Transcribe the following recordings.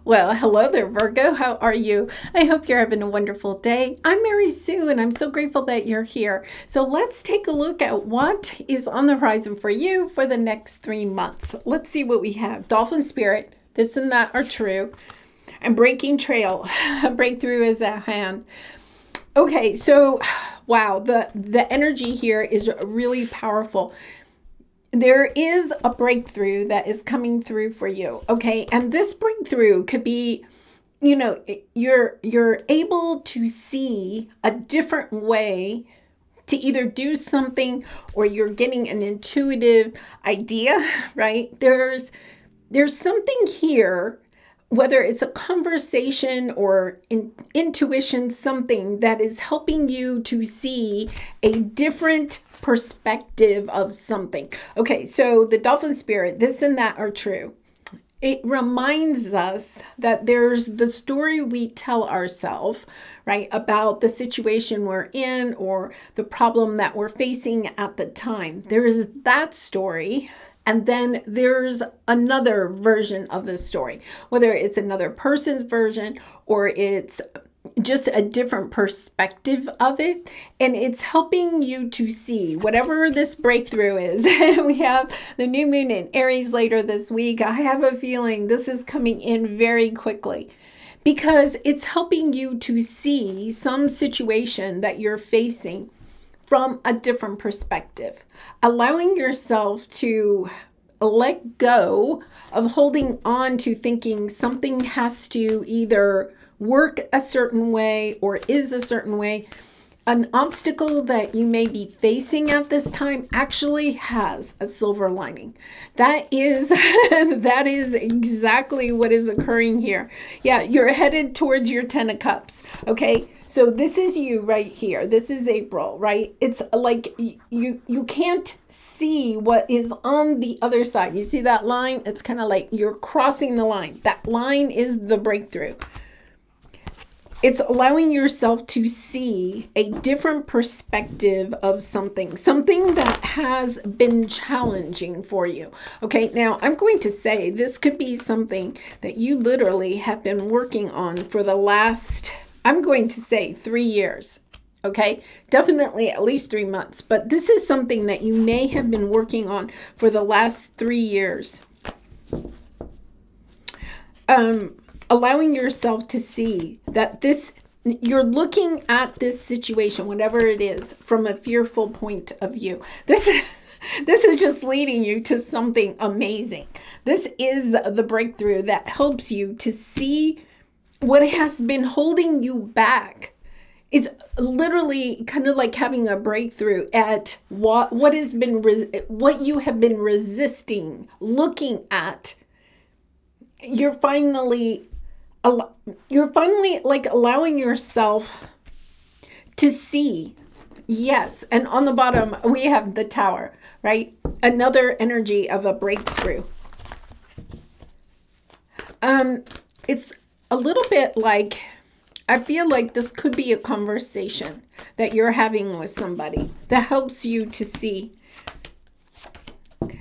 Well, hello there, Virgo. How are you? I hope you're having a wonderful day. I'm Mary Sue, and I'm so grateful that you're here. So let's take a look at what is on the horizon for you for the next 3 months. Let's see what we have. Dolphin Spirit, this and that are true. And Breaking Trail, a breakthrough is at hand. Okay, so wow, the energy here is really powerful. There is a breakthrough that is coming through for you, okay? And this breakthrough could be, you're able to see a different way to either do something, or you're getting an intuitive idea, right? There's something here, whether it's a conversation or intuition, something that is helping you to see a different perspective of something. Okay, so the Dolphin Spirit, this and that are true. It reminds us that there's the story we tell ourselves, right, about the situation we're in or the problem that we're facing at the time. There's that story. And then there's another version of the story, whether it's another person's version or it's just a different perspective of it. And it's helping you to see whatever this breakthrough is. We have the new moon in Aries later this week. I have a feeling this is coming in very quickly, because it's helping you to see some situation that you're facing from a different perspective, allowing yourself to let go of holding on to thinking something has to either work a certain way or is a certain way. An obstacle that you may be facing at this time actually has a silver lining. That is exactly what is occurring here. Yeah, you're headed towards your 10 of Cups, okay? So this is you right here. This is April, right? It's like you can't see what is on the other side. You see that line? It's kind of like you're crossing the line. That line is the breakthrough. It's allowing yourself to see a different perspective of something that has been challenging for you. Okay, now I'm going to say this could be something that you literally have been working on for the last, I'm going to say 3 years. Okay, definitely at least 3 months. But this is something that you may have been working on for the last 3 years. Allowing yourself to see that you're looking at this situation, whatever it is, from a fearful point of view. This is just leading you to something amazing. This is the breakthrough that helps you to see what has been holding you back. It's literally kind of like having a breakthrough at what you have been resisting looking at. You're finally like allowing yourself to see. Yes, and on the bottom we have the Tower, right? Another energy of a breakthrough. It's a little bit like, I feel like this could be a conversation that you're having with somebody that helps you to see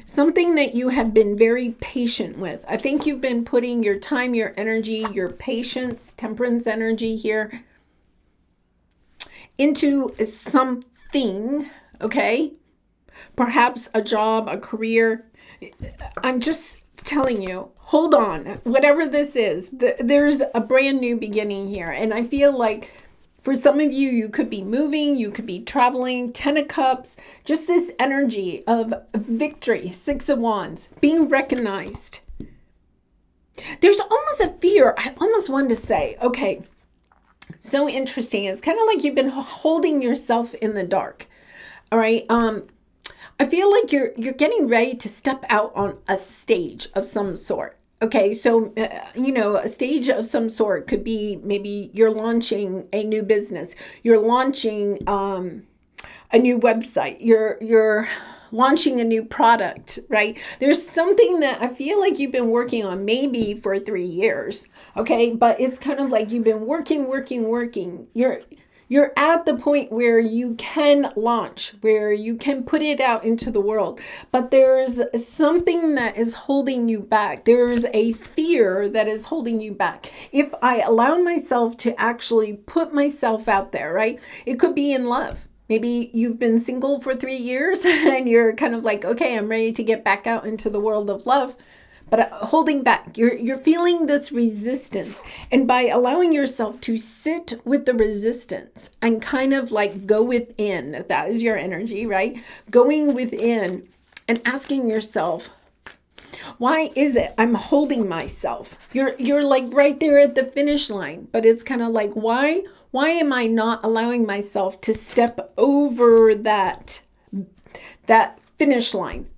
something that you have been very patient with. I think you've been putting your time, your energy, your patience, temperance energy here into something, okay? Perhaps a job, a career. I'm just telling you, hold on. Whatever this is, there's a brand new beginning here. And I feel like for some of you, you could be moving, you could be traveling, 10 of Cups, just this energy of victory, 6 of Wands, being recognized. There's almost a fear. I almost wanted to say, okay, so interesting. It's kind of like you've been holding yourself in the dark. All right. I feel like you're getting ready to step out on a stage of some sort. Okay, so, a stage of some sort could be maybe you're launching a new business. You're launching a new website. You're launching a new product, right? There's something that I feel like you've been working on maybe for 3 years, okay? But it's kind of like you've been working. You're at the point where you can launch, where you can put it out into the world. But there's something that is holding you back. There's a fear that is holding you back. If I allow myself to actually put myself out there, right? It could be in love. Maybe you've been single for 3 years and you're kind of like, okay, I'm ready to get back out into the world of love. But holding back, you're feeling this resistance. And by allowing yourself to sit with the resistance and kind of like go within, that is your energy, right? Going within and asking yourself, why is it I'm holding myself? You're like right there at the finish line, but it's kind of like, why am I not allowing myself to step over that finish line?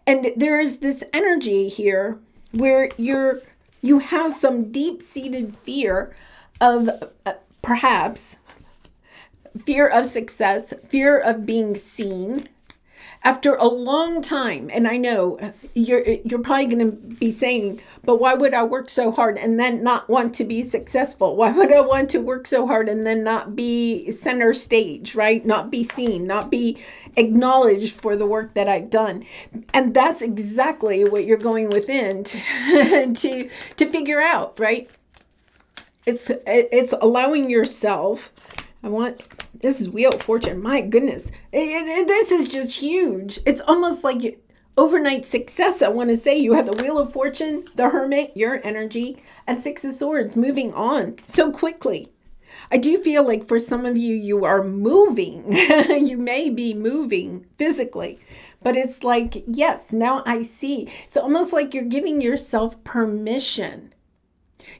And there is this energy here where you have some deep-seated fear of perhaps fear of success, fear of being seen. After a long time, and I know you're probably going to be saying, but why would I work so hard and then not want to be successful? Why would I want to work so hard and then not be center stage, right? Not be seen, not be acknowledged for the work that I've done. And that's exactly what you're going within to figure out, right? It's allowing yourself. This is Wheel of Fortune. My goodness. This is just huge. It's almost like overnight success. I want to say you have the Wheel of Fortune, the Hermit, your energy, and Six of Swords moving on so quickly. I do feel like for some of you, you are moving. You may be moving physically, but it's like, yes, now I see. It's almost like you're giving yourself permission,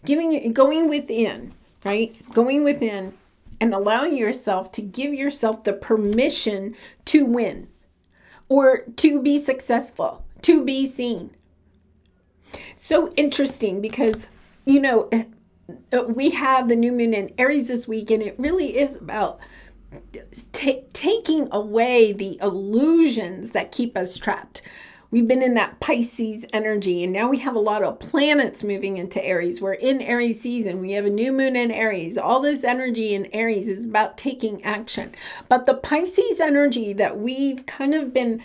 going within, right? Going within. And allowing yourself to give yourself the permission to win or to be successful, to be seen. So interesting because, we have the new moon in Aries this week, and it really is about taking away the illusions that keep us trapped. We've been in that Pisces energy, and now we have a lot of planets moving into Aries. We're in Aries season. We have a new moon in Aries. All this energy in Aries is about taking action. But the Pisces energy that we've kind of been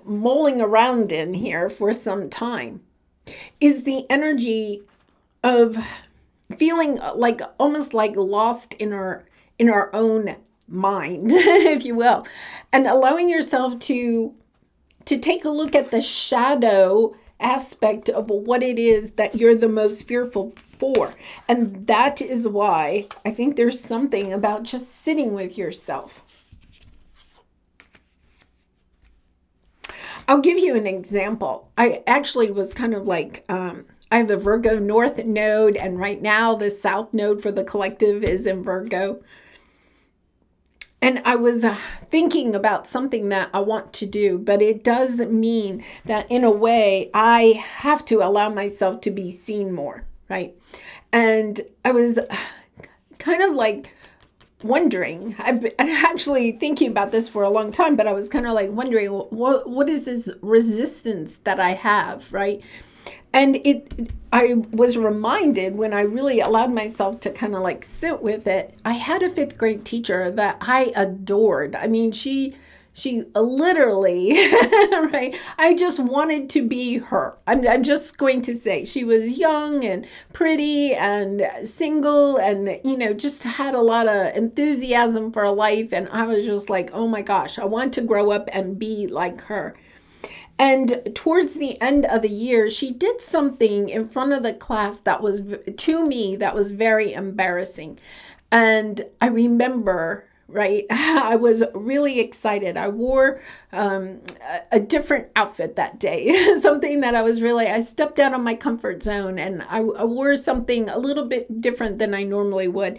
mulling around in here for some time is the energy of feeling like almost like lost in our own mind, if you will, and allowing yourself to take a look at the shadow aspect of what it is that you're the most fearful for. And that is why I think there's something about just sitting with yourself. I'll give you an example. I actually was kind of like, I have a Virgo North node, and right now the South node for the collective is in Virgo. And I was thinking about something that I want to do, but it does mean that in a way I have to allow myself to be seen more, right? And I was kind of like wondering, I've been actually thinking about this for a long time, but I was kind of like wondering, what is this resistance that I have, right? And I was reminded when I really allowed myself to kind of like sit with it. I had a 5th grade teacher that I adored. I mean, she literally, right? I just wanted to be her. I'm just going to say she was young and pretty and single and, just had a lot of enthusiasm for life. And I was just like, oh my gosh, I want to grow up and be like her. And towards the end of the year, she did something in front of the class that was, to me, that was very embarrassing. And I remember, right, I was really excited. I wore a different outfit that day, something that I stepped out of my comfort zone, and I wore something a little bit different than I normally would.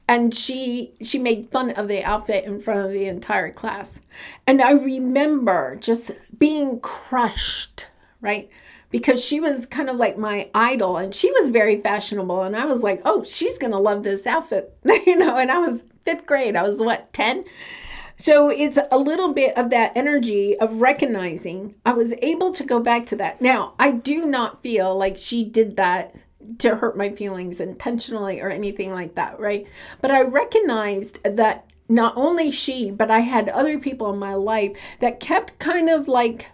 And she made fun of the outfit in front of the entire class. And I remember just being crushed, right? Because she was kind of like my idol, and she was very fashionable. And I was like, oh, she's going to love this outfit, and I was 5th grade. I was 10? So it's a little bit of that energy of recognizing I was able to go back to that. Now, I do not feel like she did that to hurt my feelings intentionally or anything like that, right? But I recognized that not only she, but I had other people in my life that kept kind of like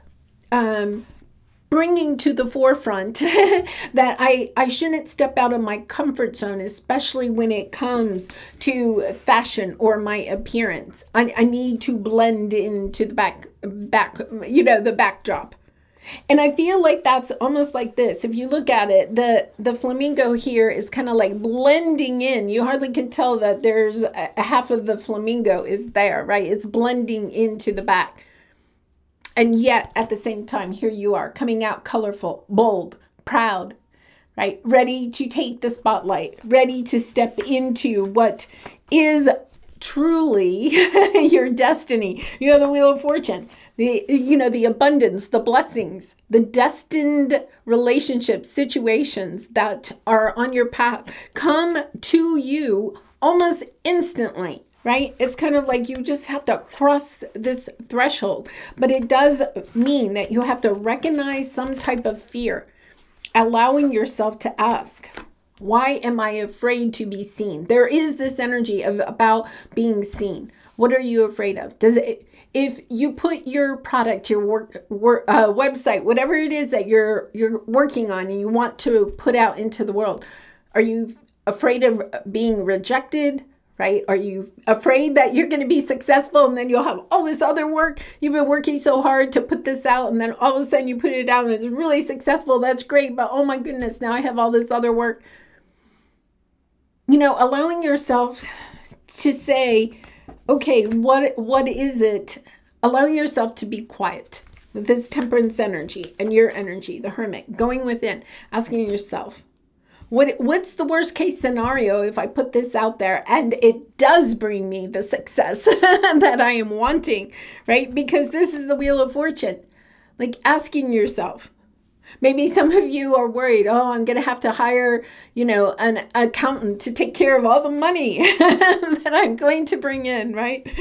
bringing to the forefront that I shouldn't step out of my comfort zone, especially when it comes to fashion or my appearance. I need to blend into the the backdrop. And I feel like that's almost like this. If you look at it, the flamingo here is kind of like blending in. You hardly can tell that there's a half of the flamingo is there, right? It's blending into the back. And yet, at the same time, here you are, coming out colorful, bold, proud, right? Ready to take the spotlight, ready to step into what is truly your destiny. You know, the Wheel of Fortune, the abundance, the blessings, the destined relationships, situations that are on your path come to you almost instantly. Right? It's kind of like you just have to cross this threshold. But it does mean that you have to recognize some type of fear, allowing yourself to ask, why am I afraid to be seen? There is this energy about being seen. What are you afraid of? If you put your product, your website, whatever it is that you're working on and you want to put out into the world, are you afraid of being rejected? Right? Are you afraid that you're going to be successful and then you'll have all this other work? You've been working so hard to put this out and then all of a sudden you put it out and it's really successful. That's great. But oh my goodness, now I have all this other work. Allowing yourself to say, okay, what is it? Allowing yourself to be quiet with this temperance energy and your energy, the hermit, going within, asking yourself, what's the worst case scenario if I put this out there and it does bring me the success that I am wanting, right? Because this is the Wheel of Fortune. Like asking yourself, maybe some of you are worried, oh, I'm going to have to hire, an accountant to take care of all the money that I'm going to bring in, right?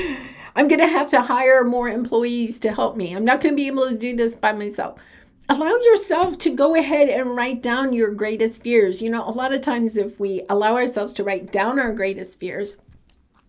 I'm going to have to hire more employees to help me. I'm not going to be able to do this by myself. Allow yourself to go ahead and write down your greatest fears. A lot of times if we allow ourselves to write down our greatest fears,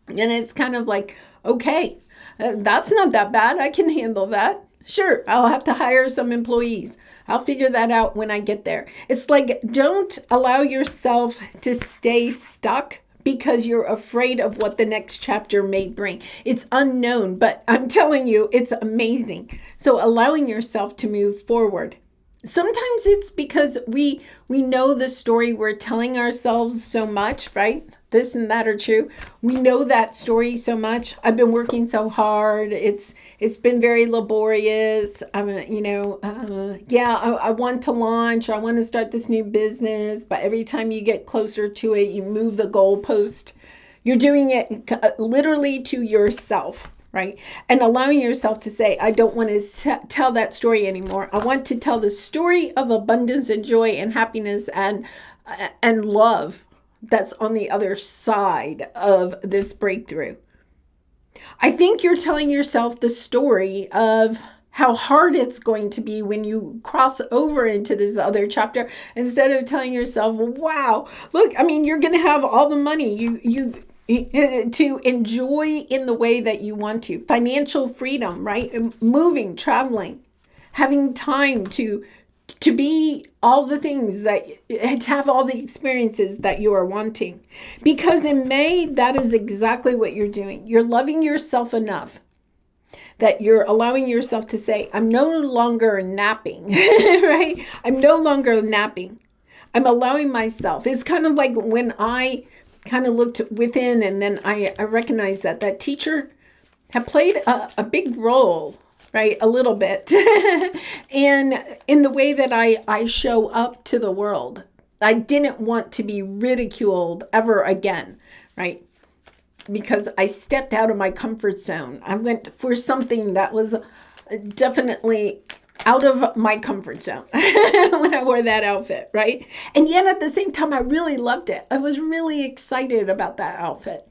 then it's kind of like, okay, that's not that bad. I can handle that. Sure, I'll have to hire some employees. I'll figure that out when I get there. It's like, don't allow yourself to stay stuck because you're afraid of what the next chapter may bring. It's unknown, but I'm telling you, it's amazing. So allowing yourself to move forward. Sometimes it's because we know the story we're telling ourselves so much, right? This and that are true. We know that story so much. I've been working so hard. It's been very laborious. I want to launch. I want to start this new business. But every time you get closer to it, you move the goalpost. You're doing it literally to yourself, right? And allowing yourself to say, I don't want to tell that story anymore. I want to tell the story of abundance and joy and happiness and love that's on the other side of this breakthrough. I think you're telling yourself the story of how hard it's going to be when you cross over into this other chapter, instead of telling yourself, wow, look, you're going to have all the money you to enjoy in the way that you want to. Financial freedom, right? Moving, traveling, having time to be all the things to have all the experiences that you are wanting. Because in May, that is exactly what you're doing. You're loving yourself enough that you're allowing yourself to say, I'm no longer napping, right? I'm no longer napping. I'm allowing myself. It's kind of like when I kind of looked within and then I recognized that teacher had played a big role, right? A little bit. And in the way that I show up to the world, I didn't want to be ridiculed ever again, right? Because I stepped out of my comfort zone. I went for something that was definitely out of my comfort zone when I wore that outfit, right? And yet at the same time, I really loved it. I was really excited about that outfit.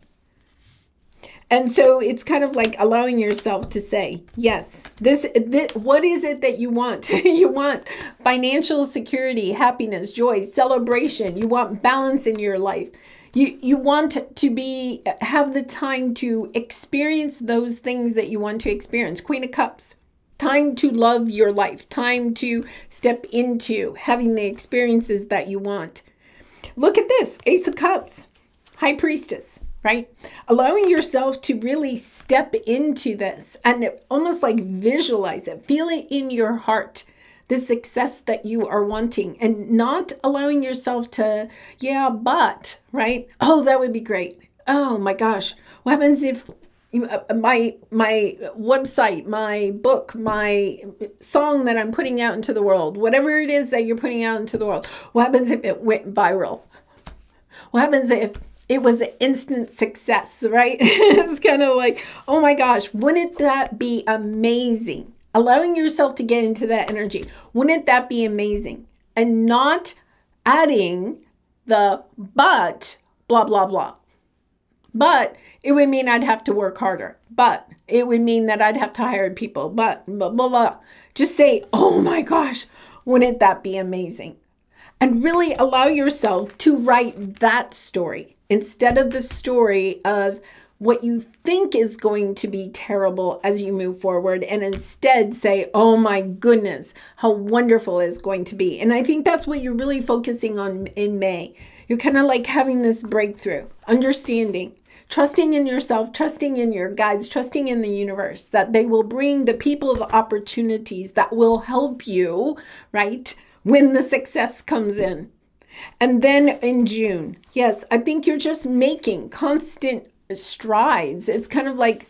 And so it's kind of like allowing yourself to say, yes, this what is it that you want? You want financial security, happiness, joy, celebration. You want balance in your life. You want to have the time to experience those things that you want to experience. Queen of Cups. Time to love your life. Time to step into having the experiences that you want. Look at this. Ace of Cups. High Priestess. Right? Allowing yourself to really step into this and almost like visualize it, feel it in your heart, the success that you are wanting, and not allowing yourself to, yeah, but, right? Oh, that would be great. Oh my gosh. What happens if my website, my book, my song that I'm putting out into the world, whatever it is that you're putting out into the world, what happens if it went viral? What happens if it was an instant success, right? It's kind of like, oh my gosh, wouldn't that be amazing? Allowing yourself to get into that energy. Wouldn't that be amazing? And not adding the but, blah, blah, blah. But it would mean I'd have to work harder. But it would mean that I'd have to hire people. But, blah, blah, blah. Just say, oh my gosh, wouldn't that be amazing? And really allow yourself to write that story instead of the story of what you think is going to be terrible as you move forward, and instead say, oh my goodness, how wonderful it's going to be. And I think that's what you're really focusing on in May. You're kind of like having this breakthrough, understanding, trusting in yourself, trusting in your guides, trusting in the universe, that they will bring the people, the opportunities that will help you, right, when the success comes in. And then in June, yes, I think you're just making constant strides. It's kind of like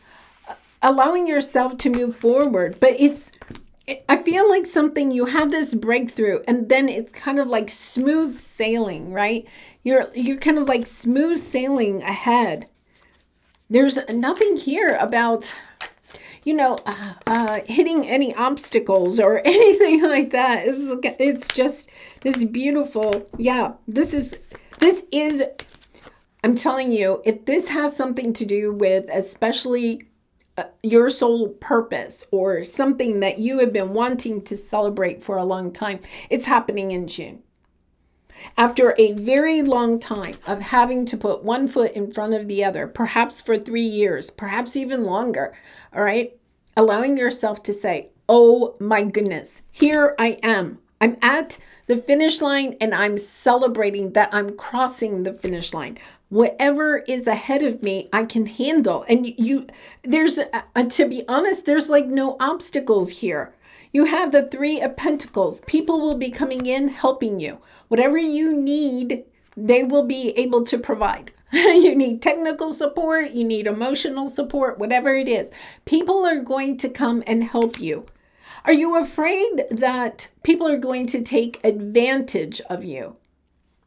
allowing yourself to move forward, but I feel like something, you have this breakthrough and then it's kind of like smooth sailing, right? You're kind of like smooth sailing ahead. There's nothing here about, hitting any obstacles or anything like that. It's just this beautiful, this is, I'm telling you, if this has something to do with especially your soul purpose or something that you have been wanting to celebrate for a long time, it's happening in June. After a very long time of having to put one foot in front of the other, perhaps for 3 years, perhaps even longer, all right? Allowing yourself to say, oh my goodness, here I am. I'm at the finish line and I'm celebrating that I'm crossing the finish line. Whatever is ahead of me, I can handle. And there's, to be honest, there's like no obstacles here. You have the 3 of Pentacles. People will be coming in, helping you. Whatever you need, they will be able to provide. You need technical support, you need emotional support, whatever it is. People are going to come and help you. Are you afraid that people are going to take advantage of you?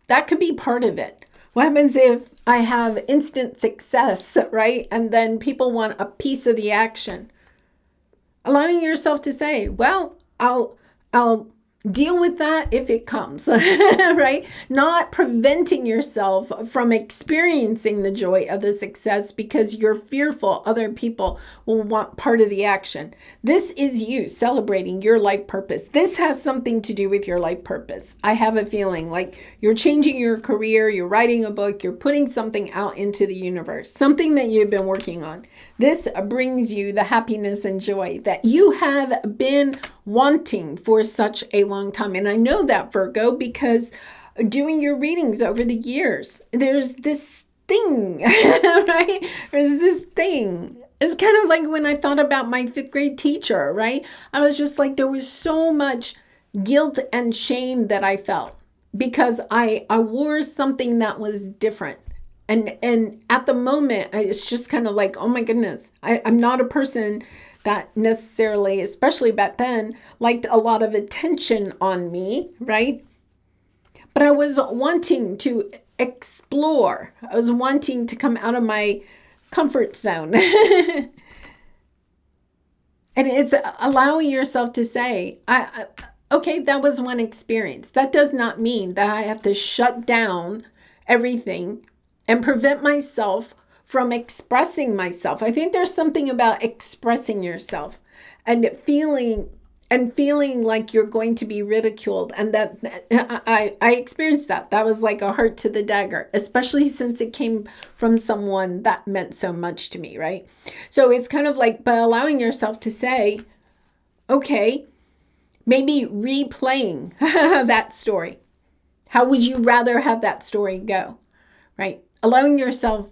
That could be part of it. What happens if I have instant success, right? And then people want a piece of the action. Allowing yourself to say, well, I'll deal with that if it comes, right? Not preventing yourself from experiencing the joy of the success because you're fearful other people will want part of the action. This is you celebrating your life purpose. This has something to do with your life purpose. I have a feeling like you're changing your career, you're writing a book, you're putting something out into the universe, something that you've been working on. This brings you the happiness and joy that you have been wanting for such a long time. And I know that, Virgo, because doing your readings over the years, there's this thing, right? There's this thing. It's kind of like when I thought about my 5th grade teacher, right? I was just like, there was so much guilt and shame that I felt because I wore something that was different. And at the moment, it's just kind of like, oh my goodness, I'm not a person that necessarily, especially back then, liked a lot of attention on me, right? But I was wanting to explore. I was wanting to come out of my comfort zone. And it's allowing yourself to say, okay, that was one experience. That does not mean that I have to shut down everything and prevent myself from expressing myself. I think there's something about expressing yourself and feeling like you're going to be ridiculed. And that I experienced that. That was like a heart to the dagger, especially since it came from someone that meant so much to me, right? So it's kind of like, but allowing yourself to say, okay, maybe replaying that story. How would you rather have that story go, right? Allowing yourself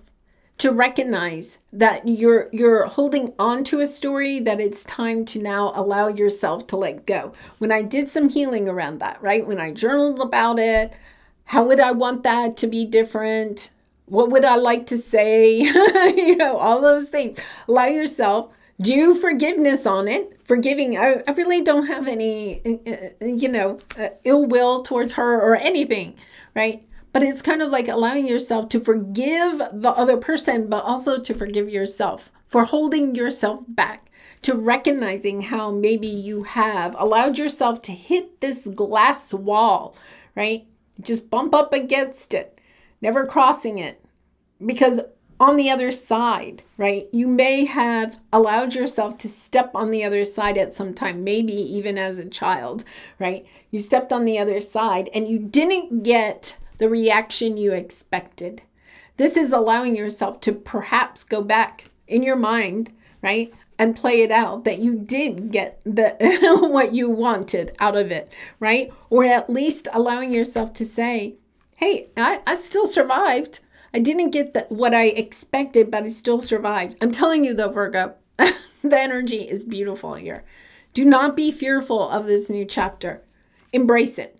to recognize that you're holding on to a story, that it's time to now allow yourself to let go. When I did some healing around that, right? When I journaled about it, how would I want that to be different? What would I like to say? All those things. Allow yourself, do forgiveness on it. Forgiving, I really don't have any, ill will towards her or anything, right? But it's kind of like allowing yourself to forgive the other person, but also to forgive yourself for holding yourself back, to recognizing how maybe you have allowed yourself to hit this glass wall, right? Just bump up against it, never crossing it. Because on the other side, right, you may have allowed yourself to step on the other side at some time, maybe even as a child, right? You stepped on the other side and you didn't get the reaction you expected. This is allowing yourself to perhaps go back in your mind, right? And play it out that you did get the what you wanted out of it, right? Or at least allowing yourself to say, hey, I still survived. I didn't get what I expected, but I still survived. I'm telling you though, Virgo, the energy is beautiful here. Do not be fearful of this new chapter. Embrace it.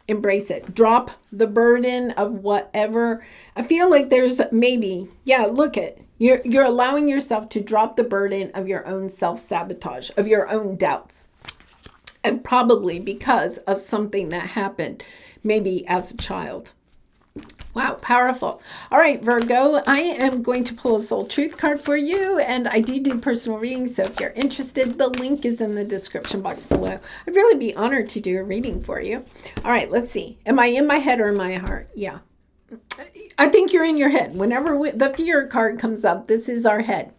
Embrace it. Drop the burden of whatever. I feel like there's maybe, look at, you're allowing yourself to drop the burden of your own self-sabotage, of your own doubts. And probably because of something that happened maybe as a child. Wow, powerful. All right, Virgo, I am going to pull a soul truth card for you, and I do personal readings, so if you're interested, the link is in the description box below. I'd really be honored to do a reading for you. All right, let's see. Am I in my head or in my heart? Yeah. I think you're in your head. Whenever the fear card comes up, this is our head.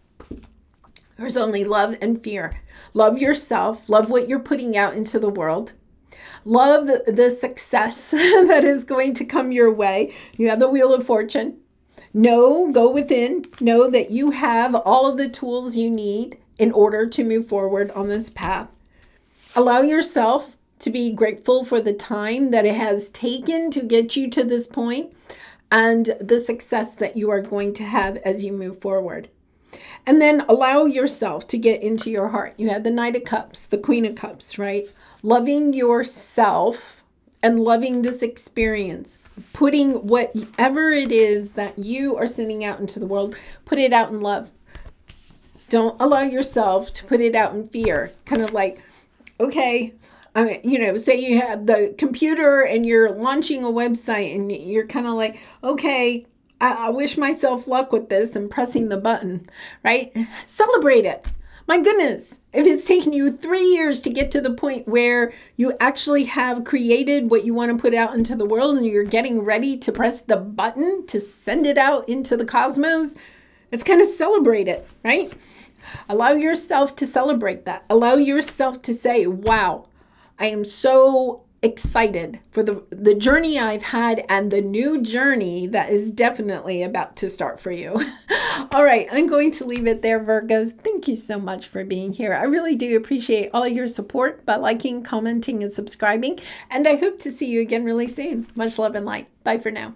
There's only love and fear. Love yourself. Love what you're putting out into the world. Love the success that is going to come your way. You have the Wheel of Fortune. Go within. Know that you have all of the tools you need in order to move forward on this path. Allow yourself to be grateful for the time that it has taken to get you to this point and the success that you are going to have as you move forward. And then allow yourself to get into your heart. You have the Knight of Cups, the Queen of Cups, right? Loving yourself and loving this experience. Putting whatever it is that you are sending out into the world, put it out in love. Don't allow yourself to put it out in fear. Kind of like, okay, say you have the computer and you're launching a website and you're kind of like, okay, I wish myself luck with this and pressing the button, right? Celebrate it. My goodness, if it's taken you 3 years to get to the point where you actually have created what you want to put out into the world and you're getting ready to press the button to send it out into the cosmos, it's kind of celebrate it, right? Allow yourself to celebrate that. Allow yourself to say, wow, I am so excited for the journey I've had and the new journey that is definitely about to start for you. All right, I'm going to leave it there, Virgos. Thank you so much for being here. I really do appreciate all your support by liking, commenting, and subscribing. And I hope to see you again really soon. Much love and light. Bye for now.